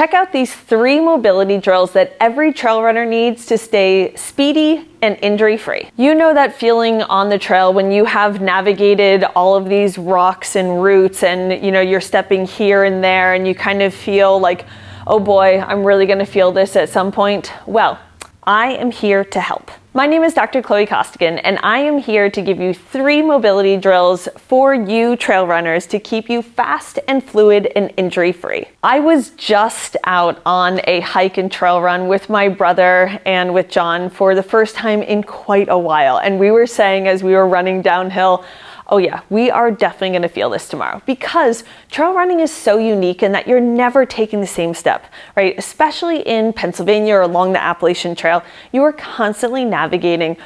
Check out these 3 mobility drills that every trail runner needs to stay speedy and injury-free. You know that feeling on the trail when you have navigated all of these rocks and roots and you're stepping here and there and you kind of feel like, oh boy, I'm really gonna feel this at some point. Well, I am here to help. My name is Dr. Chloe Costigan, and I am here to give you 3 mobility drills for you trail runners to keep you fast and fluid and injury-free. I was just out on a hike and trail run with my brother and with John for the first time in quite a while, and we were saying as we were running downhill, oh yeah, we are definitely gonna feel this tomorrow, because trail running is so unique in that you're never taking the same step, right? Especially in Pennsylvania or along the Appalachian Trail, you are constantly navigating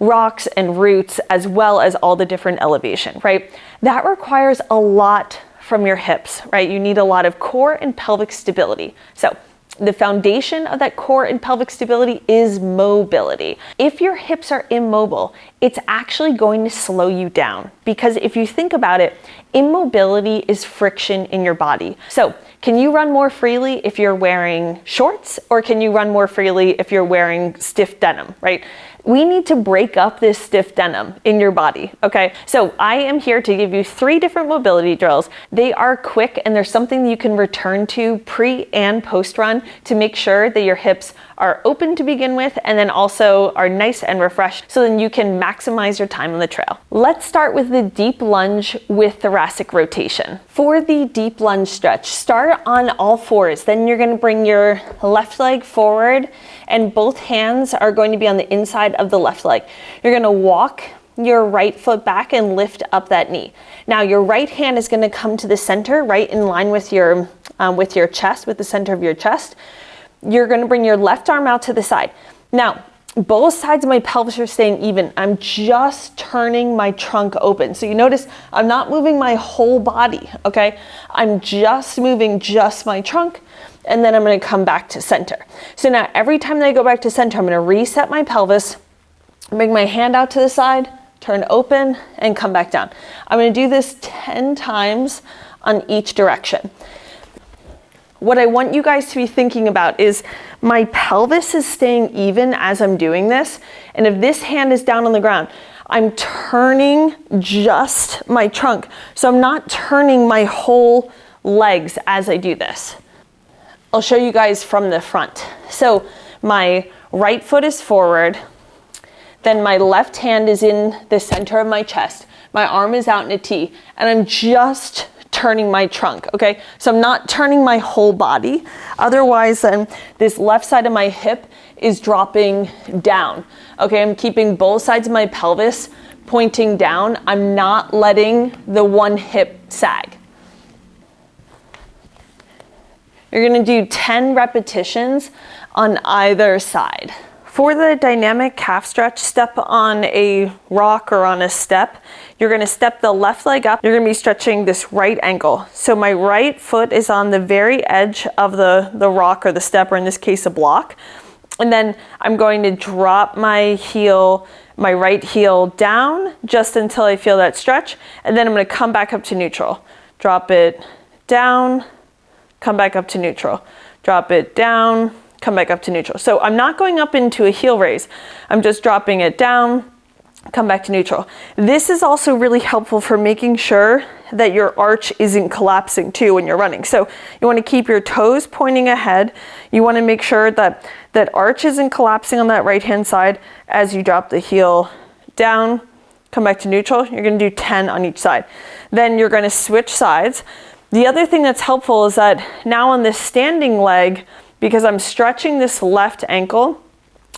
rocks and roots as well as all the different elevation, right? That requires a lot from your hips, right? You need a lot of core and pelvic stability. So the foundation of that core and pelvic stability is mobility. If your hips are immobile, it's actually going to slow you down, because if you think about it, immobility is friction in your body. So can you run more freely if you're wearing shorts, or can you run more freely if you're wearing stiff denim, right? We need to break up this stiff denim in your body, okay? So I am here to give you 3 different mobility drills. They are quick, and there's something you can return to pre and post run to make sure that your hips are open to begin with, and then also are nice and refreshed, so then you can maximize your time on the trail. Let's start with the deep lunge with thoracic rotation. For the deep lunge stretch, start on all 4s. Then you're gonna bring your left leg forward, and both hands are going to be on the inside of the left leg. You're gonna walk your right foot back and lift up that knee. Now your right hand is gonna come to the center, right in line with your chest, with the center of your chest. You're gonna bring your left arm out to the side. Now, both sides of my pelvis are staying even. I'm just turning my trunk open. So you notice I'm not moving my whole body, okay? I'm just moving just my trunk, and then I'm gonna come back to center. So now every time that I go back to center, I'm gonna reset my pelvis, bring my hand out to the side, turn open, and come back down. I'm gonna do this 10 times on each direction. What I want you guys to be thinking about is my pelvis is staying even as I'm doing this. And if this hand is down on the ground, I'm turning just my trunk. So I'm not turning my whole legs as I do this. I'll show you guys from the front. So my right foot is forward, then my left hand is in the center of my chest. My arm is out in a T, and I'm just turning my trunk, okay? So I'm not turning my whole body. Otherwise, then this left side of my hip is dropping down, okay? I'm keeping both sides of my pelvis pointing down. I'm not letting the one hip sag. You're gonna do 10 repetitions on either side. For the dynamic calf stretch, step on a rock or on a step. You're gonna step the left leg up. You're gonna be stretching this right ankle. So my right foot is on the very edge of the rock or the step, or in this case, a block. And then I'm going to drop my heel, my right heel down just until I feel that stretch. And then I'm gonna come back up to neutral. Drop it down, come back up to neutral. Drop it down, come back up to neutral. So I'm not going up into a heel raise. I'm just dropping it down, come back to neutral. This is also really helpful for making sure that your arch isn't collapsing too when you're running. So you want to keep your toes pointing ahead. You want to make sure that that arch isn't collapsing on that right hand side as you drop the heel down, come back to neutral. You're going to do 10 on each side. Then you're going to switch sides. The other thing that's helpful is that now on this standing leg, because I'm stretching this left ankle,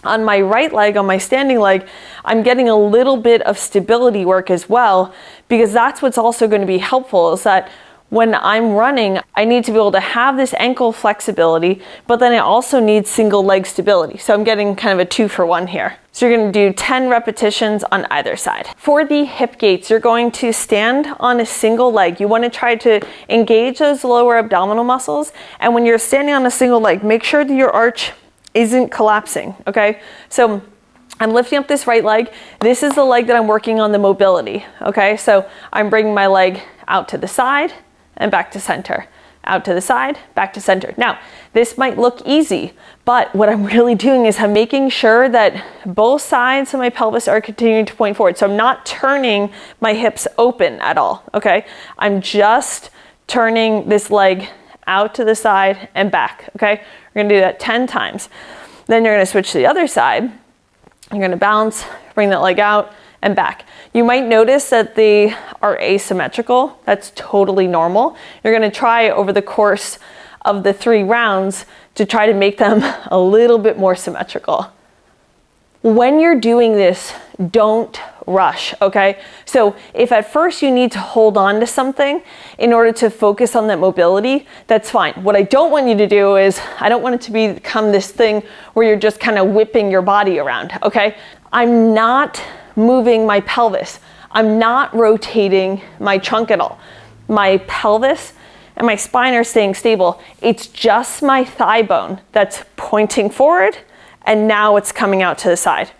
on my right leg, on my standing leg, I'm getting a little bit of stability work as well, because that's what's also going to be helpful, is that when I'm running, I need to be able to have this ankle flexibility, but then I also need single leg stability. So I'm getting kind of a 2-for-1 here. So you're going to do 10 repetitions on either side. For the hip gates, you're going to stand on a single leg. You want to try to engage those lower abdominal muscles. And when you're standing on a single leg, make sure that your arch isn't collapsing, okay? So I'm lifting up this right leg. This is the leg that I'm working on the mobility, okay? So I'm bringing my leg out to the side and back to center, out to the side, back to center. Now, This might look easy, but what I'm really doing is I'm making sure that both sides of my pelvis are continuing to point forward. So I'm not turning my hips open at all, okay? I'm just turning this leg out to the side and back, okay? We're gonna do that 10 times. Then you're gonna switch to the other side. You're gonna balance, bring that leg out and back. You might notice that they are asymmetrical. That's totally normal. You're gonna try over the course of the 3 rounds to try to make them a little bit more symmetrical. When you're doing this, don't rush, okay? So if at first you need to hold on to something in order to focus on that mobility, that's fine. What I don't want you to do is, I don't want it to become this thing where you're just kind of whipping your body around, okay? I'm not moving my pelvis. I'm not rotating my trunk at all. My pelvis and my spine are staying stable. It's just my thigh bone that's pointing forward, and now it's coming out to the side.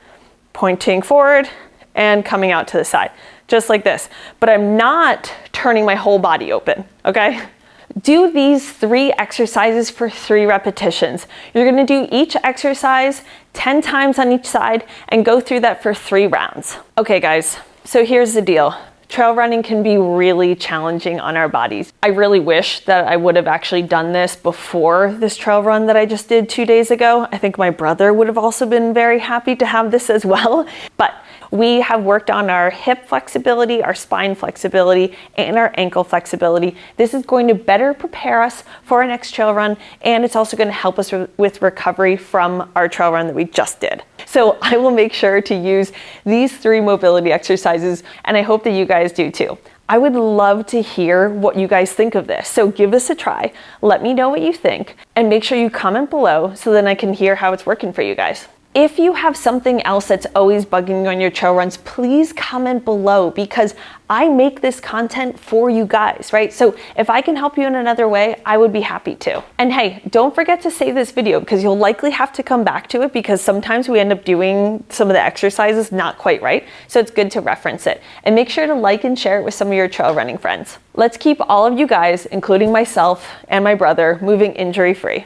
Pointing forward and coming out to the side, just like this. But I'm not turning my whole body open, okay? Do these 3 exercises for 3 repetitions. You're gonna do each exercise 10 times on each side and go through that for 3 rounds. Okay guys, so here's the deal. Trail running can be really challenging on our bodies. I really wish that I would have actually done this before this trail run that I just did 2 days ago. I think my brother would have also been very happy to have this as well. But we have worked on our hip flexibility, our spine flexibility, and our ankle flexibility. This is going to better prepare us for our next trail run, and it's also going to help us with recovery from our trail run that we just did. So I will make sure to use these 3 mobility exercises, and I hope that you guys do too. I would love to hear what you guys think of this. So give this a try, let me know what you think, and make sure you comment below so then I can hear how it's working for you guys. If you have something else that's always bugging you on your trail runs, please comment below, because I make this content for you guys, right? So if I can help you in another way, I would be happy to. And hey, don't forget to save this video, because you'll likely have to come back to it, because sometimes we end up doing some of the exercises not quite right. So it's good to reference it. And make sure to like and share it with some of your trail running friends. Let's keep all of you guys, including myself and my brother, moving injury-free.